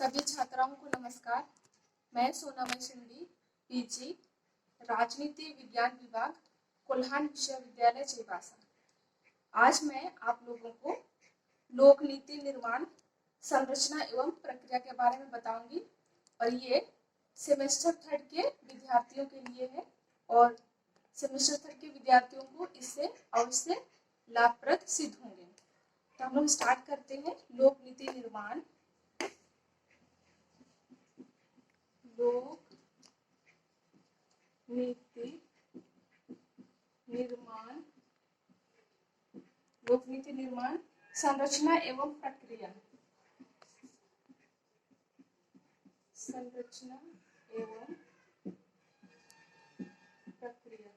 सभी छात्राओं को नमस्कार। मैं सोनामय शिंदी, पीजी, राजनीति विज्ञान विभाग, कोल्हान विश्वविद्यालय चेबासा। आज मैं आप लोगों को लोक नीति निर्माण संरचना एवं प्रक्रिया के बारे में बताऊंगी और ये सेमेस्टर थर्ड के विद्यार्थियों के लिए है और सेमेस्टर थर्ड के विद्यार्थियों को इससे अवश्य लाभप्रद सिद्ध होंगे। तो हम लोग स्टार्ट करते हैं। लोक नीति निर्माण लोक नीति निर्माण संरचना एवं प्रक्रिया। संरचना एवं प्रक्रिया।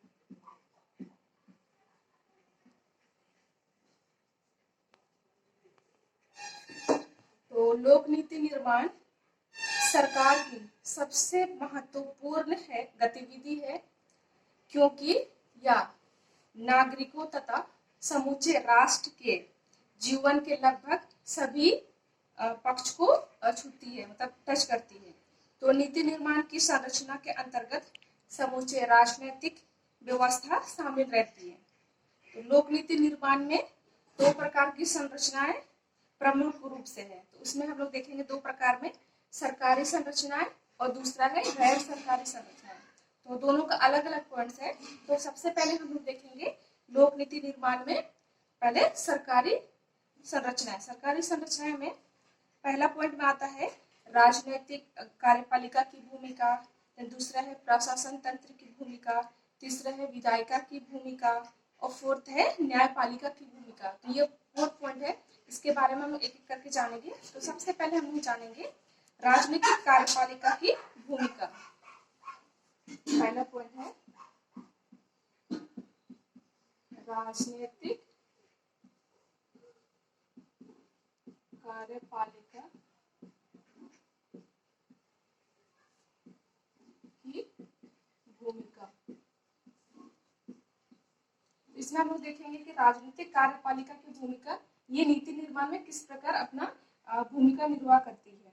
तो लोक नीति निर्माण सरकार की सबसे महत्वपूर्ण गतिविधि है, क्योंकि यह नागरिकों तथा समूचे राष्ट्र के जीवन के लगभग सभी पक्ष को छूती है, मतलब टच करती है। तो नीति निर्माण की संरचना के अंतर्गत समूचे राजनीतिक व्यवस्था शामिल रहती है। तो लोक नीति निर्माण में दो प्रकार की संरचनाएं प्रमुख रूप से है। तो उसमें हम लोग देखेंगे दो प्रकार में, सरकारी संरचनाएं और दूसरा है गैर सरकारी संरचनाएं। तो दोनों का अलग अलग पॉइंट्स है। तो सबसे पहले हम लोग देखेंगे लोक नीति निर्माण में पहले सरकारी संरचनाएं। सरकारी संरचनाएं में पहला पॉइंट में आता है राजनीतिक कार्यपालिका की भूमिका, दूसरा है प्रशासन तंत्र की भूमिका, तीसरा है विधायिका की भूमिका और फोर्थ है न्यायपालिका की भूमिका। तो ये फोर्थ पॉइंट है, इसके बारे में हम एक एक करके जानेंगे। तो सबसे पहले हम लोग जानेंगे राजनीतिक कार्यपालिका की भूमिका। पहला पॉइंट है राजनीतिक कार्यपालिका की भूमिका। इसमें हम लोग देखेंगे कि राजनीतिक कार्यपालिका की भूमिका ये नीति निर्माण में किस प्रकार अपना भूमिका निर्वाह करती है।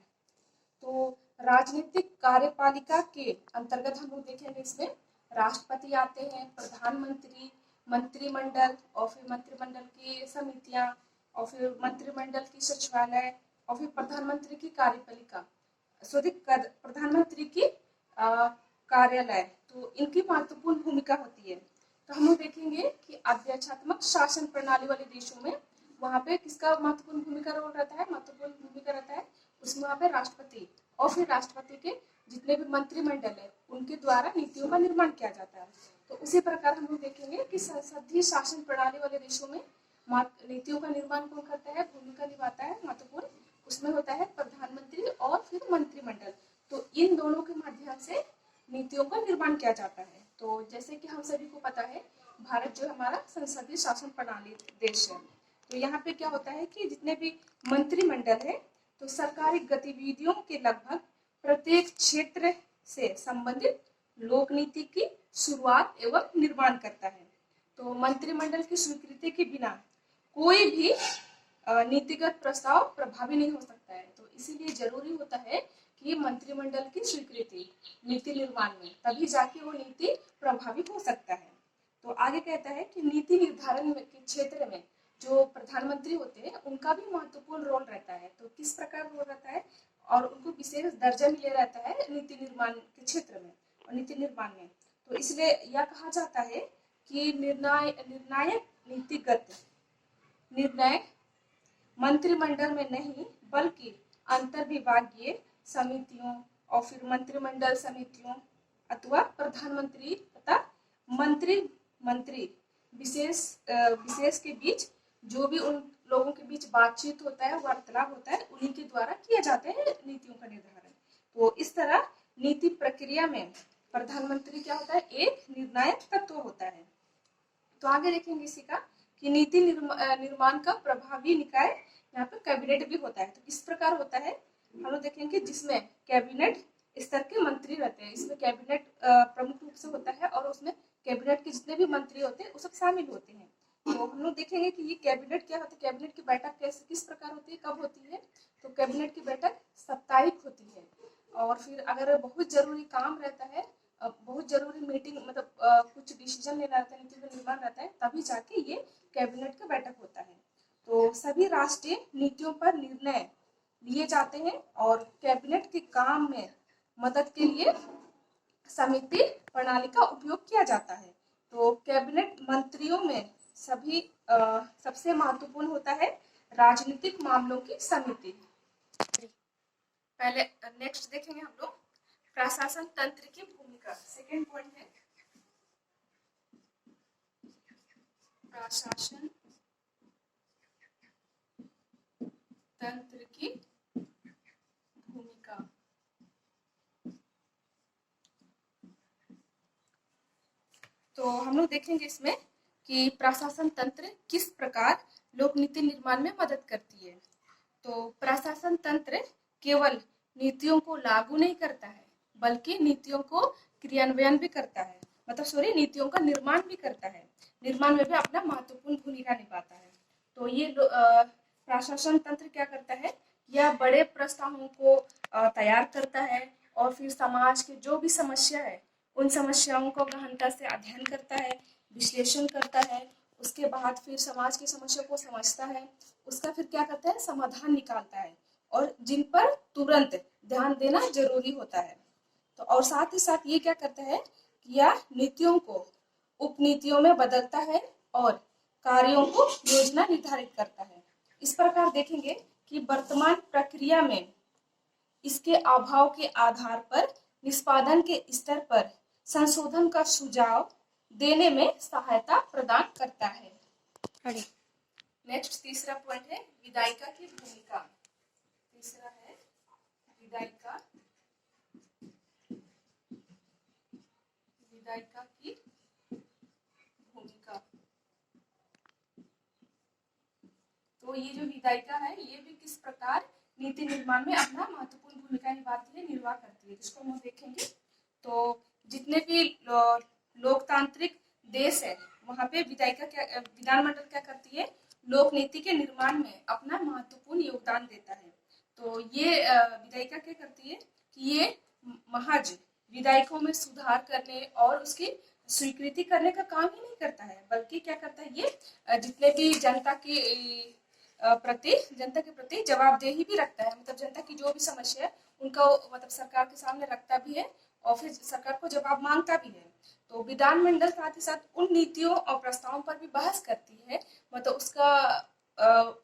तो राजनीतिक कार्यपालिका के अंतर्गत हम लोग देखेंगे इसमें राष्ट्रपति आते हैं, प्रधानमंत्री, मंत्रिमंडल और फिर मंत्रिमंडल की समितियां और फिर मंत्रिमंडल की सचिवालय और फिर प्रधानमंत्री की कार्यपालिका, प्रधानमंत्री की कार्यालय। तो इनकी महत्वपूर्ण भूमिका होती है। तो हम लोग देखेंगे कि अध्यक्षात्मक शासन प्रणाली वाले देशों में वहाँ पे किसका महत्वपूर्ण भूमिका रोल रहता है, महत्वपूर्ण भूमिका रहता है उसमें वहाँ पे राष्ट्रपति और फिर राष्ट्रपति के जितने भी मंत्रिमंडल है उनके द्वारा नीतियों का निर्माण किया जाता है। तो उसी प्रकार हम लोग देखेंगे कि संसदीय शासन प्रणाली वाले देशों में नीतियों का निर्माण कौन करता है, भूमिका निभाता है महत्वपूर्ण, उसमें होता है प्रधानमंत्री और फिर मंत्रिमंडल। तो इन दोनों के माध्यम से नीतियों का निर्माण किया जाता है। तो जैसे कि हम सभी को पता है भारत जो हमारा संसदीय शासन प्रणाली देश है। तो यहाँ पे क्या होता है कि जितने भी मंत्रिमंडल है तो सरकारी गतिविधियों के लगभग प्रत्येक क्षेत्र से संबंधित लोक नीति की शुरुआत एवं निर्माण करता है। तो मंत्रिमंडल की स्वीकृति के बिना कोई भी नीतिगत प्रस्ताव प्रभावी नहीं हो सकता है। तो इसीलिए जरूरी होता है कि मंत्रिमंडल की स्वीकृति नीति निर्माण में, तभी जाके वो नीति प्रभावी हो सकता है। तो आगे कहता है कि नीति निर्धारण के क्षेत्र में जो प्रधानमंत्री होते हैं उनका भी महत्वपूर्ण रोल रहता है। तो किस प्रकार रोल रहता है और उनको विशेष दर्जा मिले रहता है नीति निर्माण के क्षेत्र में और नीति निर्माण में। तो इसलिए यह कहा जाता है कि निर्णायक नीतिगत निर्णय मंत्रिमंडल में नहीं बल्कि अंतर्विभागीय समितियों और फिर मंत्रिमंडल समितियों अथवा प्रधानमंत्री तथा मंत्री विशेष के बीच जो भी उन लोगों के बीच बातचीत होता है, वार्तालाप होता है, उन्हीं के द्वारा किया जाता है नीतियों का निर्धारण। तो इस तरह नीति प्रक्रिया में प्रधानमंत्री क्या होता है, एक निर्णायक तत्व होता है। तो आगे देखेंगे इसी का कि नीति निर्माण का प्रभावी निकाय यहाँ पे कैबिनेट भी होता है। तो किस प्रकार होता है हम लोग देखेंगे, जिसमें कैबिनेट स्तर के मंत्री रहते हैं। इसमें कैबिनेट प्रमुख रूप से होता है और उसमें कैबिनेट के जितने भी मंत्री होते हैं वो सब शामिल होते हैं। तो हम लोग देखेंगे कि ये कैबिनेट क्या होता है, कैबिनेट की बैठक किस प्रकार होती है, कब होती है। तो कैबिनेट की बैठक साप्ताहिक होती है। और फिर अगर बहुत जरूरी काम रहता है, बहुत जरूरी मीटिंग मतलब कुछ डिसीजन लेना रहता है, नीति का निर्माण रहता है, तभी जाके ये कैबिनेट का बैठक होता है। तो सभी राष्ट्रीय नीतियों पर निर्णय लिए जाते हैं और कैबिनेट के काम में मदद के लिए समिति प्रणाली का उपयोग किया जाता है। तो कैबिनेट मंत्रियों में सबसे महत्वपूर्ण होता है राजनीतिक मामलों की समिति। पहले नेक्स्ट देखेंगे हम लोग प्रशासन तंत्र की भूमिका। सेकेंड पॉइंट है प्रशासन तंत्र की भूमिका। तो हम लोग देखेंगे इसमें कि प्रशासन तंत्र किस प्रकार लोक नीति निर्माण में मदद करती है। तो प्रशासन तंत्र केवल नीतियों को लागू नहीं करता है, बल्कि नीतियों को क्रियान्वयन भी करता है, मतलब नीतियों का निर्माण भी करता है, निर्माण में भी अपना महत्वपूर्ण भूमिका निभाता है। तो ये प्रशासन तंत्र क्या करता है, यह बड़े प्रस्तावों को तैयार करता है और फिर समाज की जो भी समस्या है उन समस्याओं को गहनता से अध्ययन करता है, विश्लेषण करता है, उसके बाद फिर समाज की समस्या को समझता है, उसका फिर क्या करता है, समाधान निकालता है और जिन पर तुरंत ध्यान देना जरूरी होता है। तो और साथ ही साथ ये क्या करता है कि यह नीतियों को उपनीतियों में बदलता है और कार्यों को योजना निर्धारित करता है। इस प्रकार देखेंगे कि वर्तमान प्रक्रिया में इसके अभाव के आधार पर निष्पादन के स्तर पर संशोधन का सुझाव देने में सहायता प्रदान करता है। नेक्स्ट तीसरा पॉइंट है विधायिका की भूमिका। तीसरा है विधायिका की भूमिका। तो ये जो विधायिका है ये भी किस प्रकार नीति निर्माण में अपना महत्वपूर्ण भूमिका निर्वाह करती है, जिसको हम देखेंगे। तो जितने भी लोकतांत्रिक देश है वहां पे विधायिका क्या, विधानमंडल क्या करती है, लोक नीति के निर्माण में अपना महत्वपूर्ण योगदान देता है। तो ये विधायिका क्या करती है कि ये महज विधायकों में सुधार करने और उसकी स्वीकृति करने का काम ही नहीं करता है, बल्कि क्या करता है, ये जितने भी जनता के प्रति जवाबदेही भी रखता है, मतलब जनता की जो भी समस्या है उनका मतलब सरकार के सामने रखता भी है और फिर सरकार को जवाब मांगता भी है। तो विधानमंडल साथ ही साथ उन नीतियों और प्रस्तावों पर भी बहस करती है, मतलब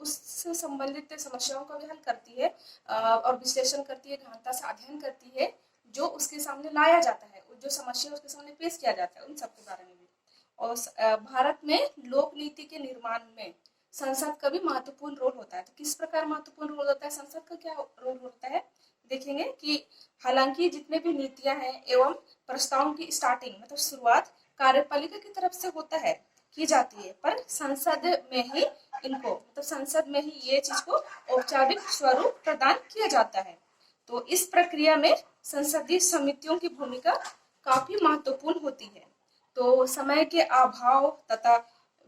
उससे संबंधित समस्याओं का भी हल करती है और विश्लेषण करती है, गहनता से अध्ययन करती है जो उसके सामने लाया जाता है, जो समस्या उसके सामने पेश किया जाता है उन सबके बारे में भी। और भारत में लोक नीति के निर्माण में संसद का भी महत्वपूर्ण रोल होता है। तो किस प्रकार महत्वपूर्ण रोल होता है, संसद का क्या रोल होता है, देखेंगे कि हालांकि जितने भी नीतियां हैं एवं प्रस्तावों की स्टार्टिंग मतलब शुरुआत कार्यपालिका की तरफ से होता है, की जाती है, पर संसद में ही इनको मतलब संसद में ही ये चीज को औपचारिक स्वरूप प्रदान किया जाता है। तो इस प्रक्रिया में संसदीय समितियों की भूमिका काफी महत्वपूर्ण होती है। तो समय के अभाव तथा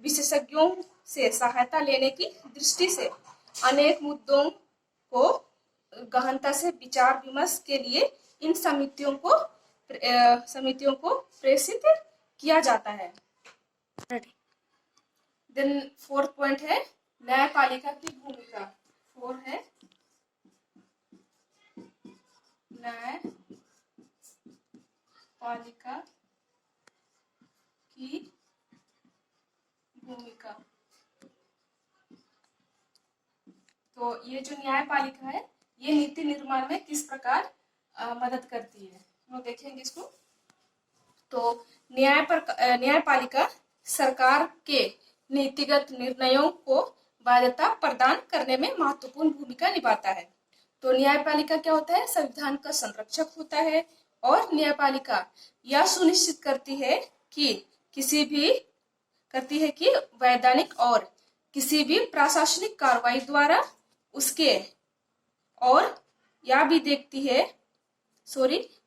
विशेषज्ञों से सहायता लेने की दृष्टि से अनेक मुद्दों को गहनता से विचार विमर्श के लिए इन समितियों को प्रेषित किया जाता है। देन फोर्थ पॉइंट है न्यायपालिका की भूमिका। 4 है न्यायपालिका की भूमिका। तो ये जो न्यायपालिका है ये नीति निर्माण में किस प्रकार मदद करती है, हम देखेंगे इसको। तो न्यायपालिका सरकार के नीतिगत निर्णयों को वैधता प्रदान करने में महत्वपूर्ण भूमिका निभाता है। तो न्यायपालिका क्या होता है, संविधान का संरक्षक होता है और न्यायपालिका यह सुनिश्चित करती है कि वैधानिक और किसी भी प्रशासनिक कार्रवाई द्वारा उसके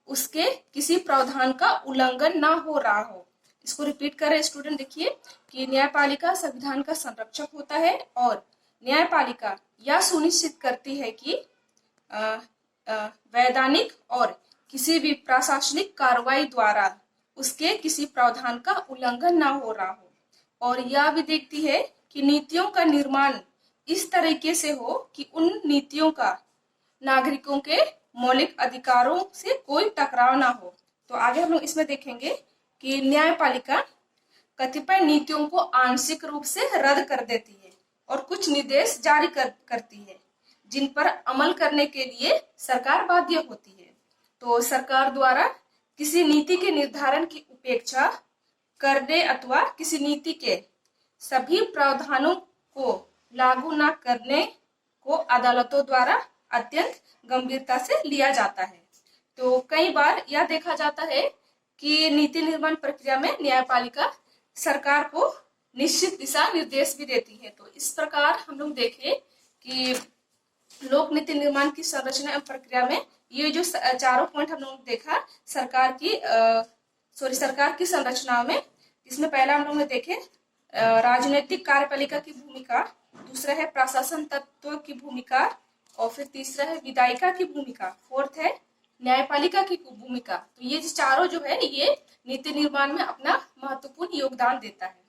उसके किसी प्रावधान का उल्लंघन ना हो रहा हो। इसको रिपीट कर रहे स्टूडेंट, देखिए कि न्यायपालिका संविधान का संरक्षक होता है और न्यायपालिका यह सुनिश्चित करती है कि वैधानिक और किसी भी प्रशासनिक कार्रवाई द्वारा उसके किसी प्रावधान का उल्लंघन ना हो रहा हो। और यह भी देखती है कि नीतियों का निर्माण इस तरीके से हो कि उन नीतियों का नागरिकों के मौलिक अधिकारों से कोई टकराव ना हो। तो आगे हम लोग इसमें देखेंगे कि न्यायपालिका कतिपय नीतियों को आंशिक रूप से रद्द कर देती है और कुछ निर्देश जारी करती है जिन पर अमल करने के लिए सरकार बाध्य होती है। तो सरकार द्वारा किसी नीति के निर्धारण की उपेक्षा करने अथवा किसी नीति के सभी प्रावधानों को लागू न करने को अदालतों द्वारा अत्यंत गंभीरता से लिया जाता है। तो कई बार यह देखा जाता है कि नीति निर्माण प्रक्रिया में न्यायपालिका सरकार को निश्चित दिशा निर्देश भी देती है। तो इस प्रकार हम लोग देखें कि लोक नीति निर्माण की संरचना एवं प्रक्रिया में ये जो चारों पॉइंट हम लोग देखा सरकार की संरचना में, इसमें पहला हम लोग ने देखे राजनीतिक कार्यपालिका की भूमिका, दूसरा है प्रशासन तत्व की भूमिका, और फिर तीसरा है विधायिका की भूमिका, फोर्थ है न्यायपालिका की भूमिका। तो ये चारों जो है ये नीति निर्माण में अपना महत्वपूर्ण योगदान देता है।